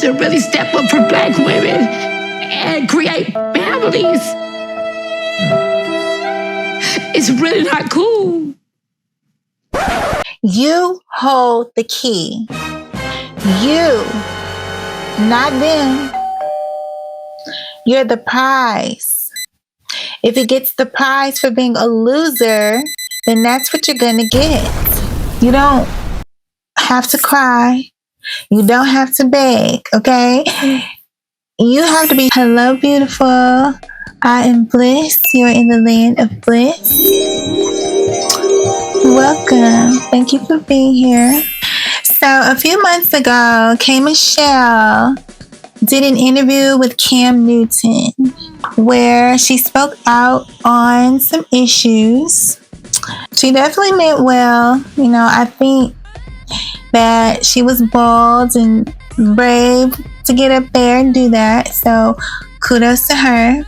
to really step up for Black women and create families. It's really not cool. You hold the key. You, not them. You're the prize. If he gets the prize for being a loser, then that's what you're gonna get. You don't have to cry. You don't have to beg, okay? You have to be, hello, beautiful. I am Bliss. You're in the land of bliss. Welcome. Thank you for being here. So a few months ago, K. Michelle did an interview with Cam Newton where she spoke out on some issues. She definitely meant well. You know, I think that she was bold and brave to get up there and do that. So kudos to her.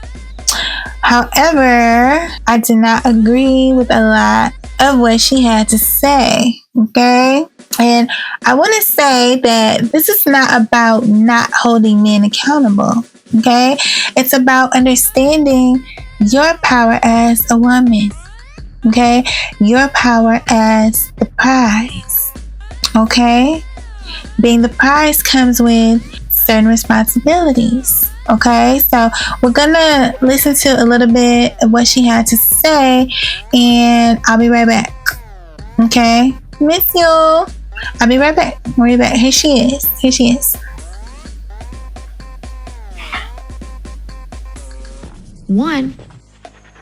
However, I did not agree with a lot of what she had to say. Okay? And I want to say that this is not about not holding men accountable. Okay? It's about understanding your power as a woman. Okay? Your power as the prize. Okay? Being the prize comes with certain responsibilities. Okay, so we're gonna listen to a little bit of what she had to say, and I'll be right back. Okay, miss you. I'll be right back. Here she is. One,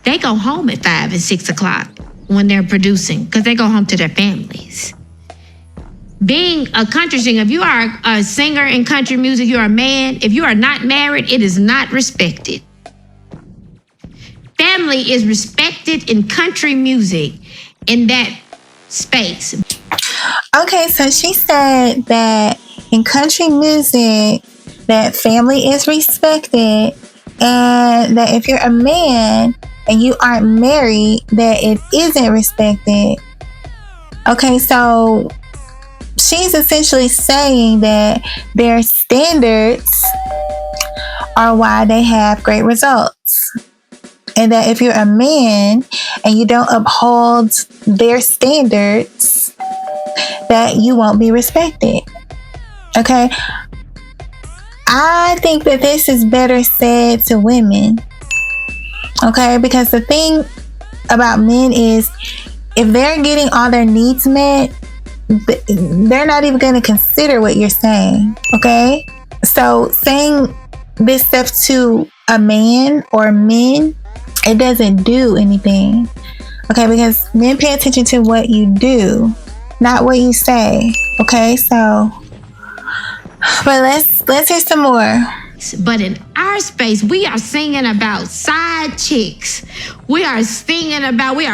they go home at 5 and 6 o'clock when they're producing because they go home to their families. Being a country singer, if you are a singer in country music, you're a man. If you are not married, it is not respected. Family is respected in country music in that space. Okay, so she said that in country music, that family is respected, and that if you're a man and you aren't married, that it isn't respected. Okay, so she's essentially saying that their standards are why they have great results. And that if you're a man and you don't uphold their standards, that you won't be respected. Okay? I think that this is better said to women. Okay? Because the thing about men is if they're getting all their needs met, they're not even going to consider what you're saying. Okay? So saying this stuff to a man or men, it doesn't do anything. Okay? Because men pay attention to what you do, not what you say. Okay? So, but let's hear some more. But in our space, we are singing about side chicks. We are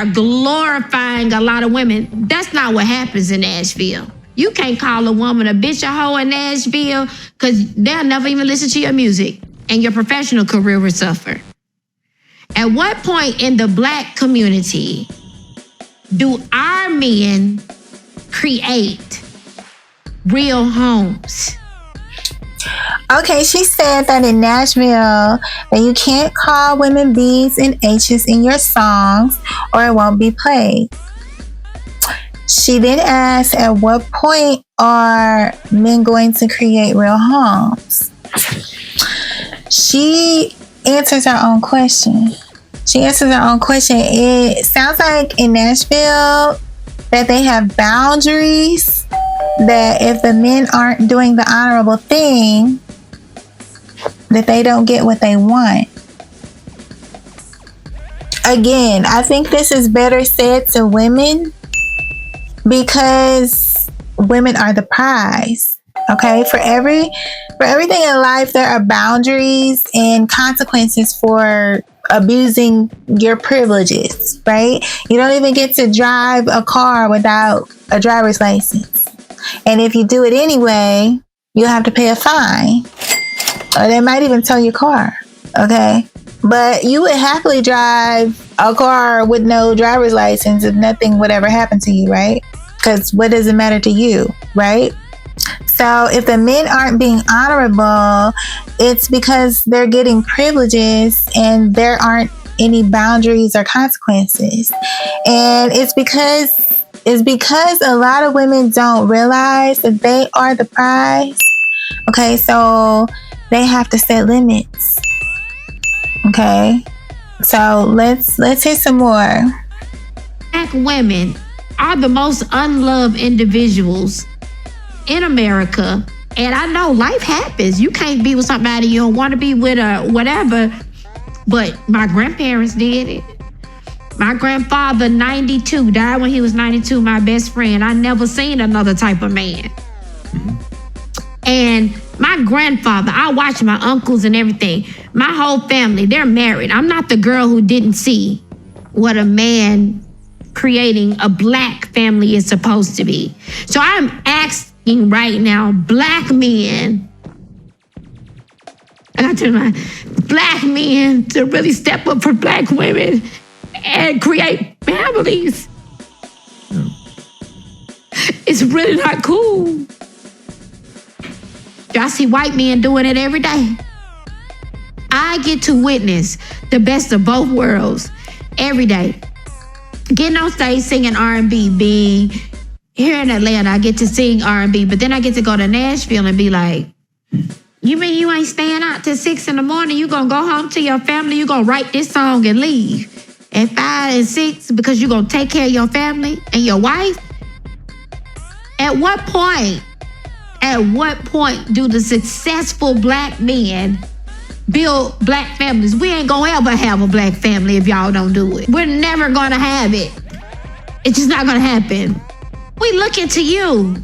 glorifying a lot of women. That's not what happens in Nashville. You can't call a woman a bitch or hoe in Nashville because they'll never even listen to your music and your professional career will suffer. At what point in the Black community do our men create real homes? Okay, she said that in Nashville that you can't call women B's and H's in your songs or it won't be played. She then asked, at what point are men going to create real homes? She answers her own question. It sounds like in Nashville that they have boundaries, that if the men aren't doing the honorable thing, that they don't get what they want. Again, I think this is better said to women because women are the prize. Okay, for everything in life, there are boundaries and consequences for abusing your privileges, right? You don't even get to drive a car without a driver's license. And if you do it anyway, you'll have to pay a fine. Or they might even tow your car, okay? But you would happily drive a car with no driver's license if nothing would ever happen to you, right? Because what does it matter to you, right? So if the men aren't being honorable, it's because they're getting privileges and there aren't any boundaries or consequences. And it's because a lot of women don't realize that they are the prize. Okay, so they have to set limits. Okay, so let's hear some more. Black women are the most unloved individuals in America. And I know life happens. You can't be with somebody you don't want to be with or whatever. But my grandparents did it. My grandfather, 92, died when he was 92, my best friend. I never seen another type of man. And my grandfather, I watched my uncles and everything. My whole family, they're married. I'm not the girl who didn't see what a man creating a black family is supposed to be. So I'm asking right now, black men, I got to remind black men to really step up for black women and create families. It's really not cool. Y'all see white men doing it every day. I get to witness the best of both worlds every day. Getting on stage singing R&B, being here in Atlanta, I get to sing R&B, but then I get to go to Nashville and be like, you mean you ain't staying out till 6 in the morning? You gonna go home to your family? You gonna write this song and leave at 5 and 6 because you gonna take care of your family and your wife? At what point do the successful black men build black families? We ain't gonna ever have a black family if y'all don't do it. We're never gonna have it. It's just not gonna happen. We looking to you.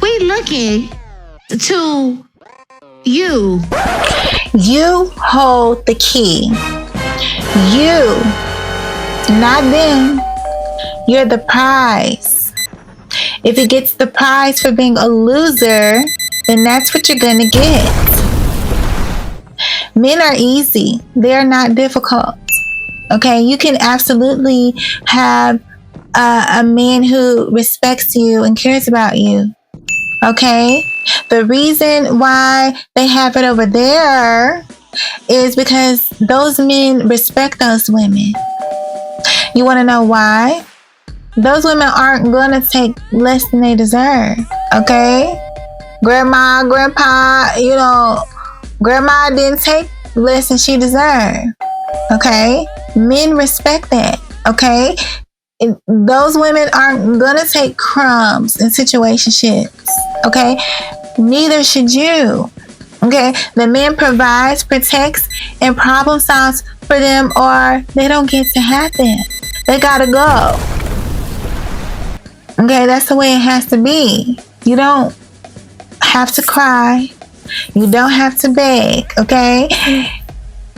We looking to you. You hold the key. You, not them. You're the prize. If it gets the prize for being a loser, then that's what you're gonna get. Men are easy. They are not difficult. Okay, you can absolutely have a man who respects you and cares about you. Okay, the reason why they have it over there is because those men respect those women. You want to know why? Those women aren't going to take less than they deserve. Okay, grandma, grandpa, grandma didn't take less than she deserved. Okay, men respect that. Okay, those women aren't gonna take crumbs in situationships. Okay, neither should you. Okay, the man provides, protects, and problem solves for them, or they don't get to have them. They gotta go. Okay, that's the way it has to be. You don't have to cry. You don't have to beg. Okay,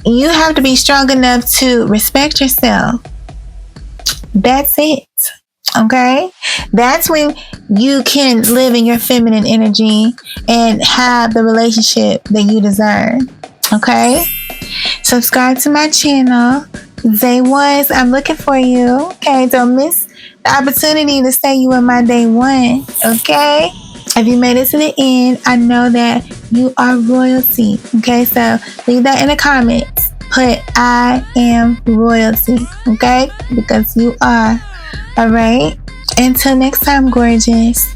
you have to be strong enough to respect yourself. That's it. Okay? That's when you can live in your feminine energy and have the relationship that you deserve. Okay? Subscribe to my channel. Day ones, I'm looking for you. Okay? Don't miss the opportunity to say you were my day one. Okay? If you made it to the end, I know that you are royalty. Okay? So leave that in the comments. Put I am royalty, okay? Because you are. All right? Until next time, gorgeous.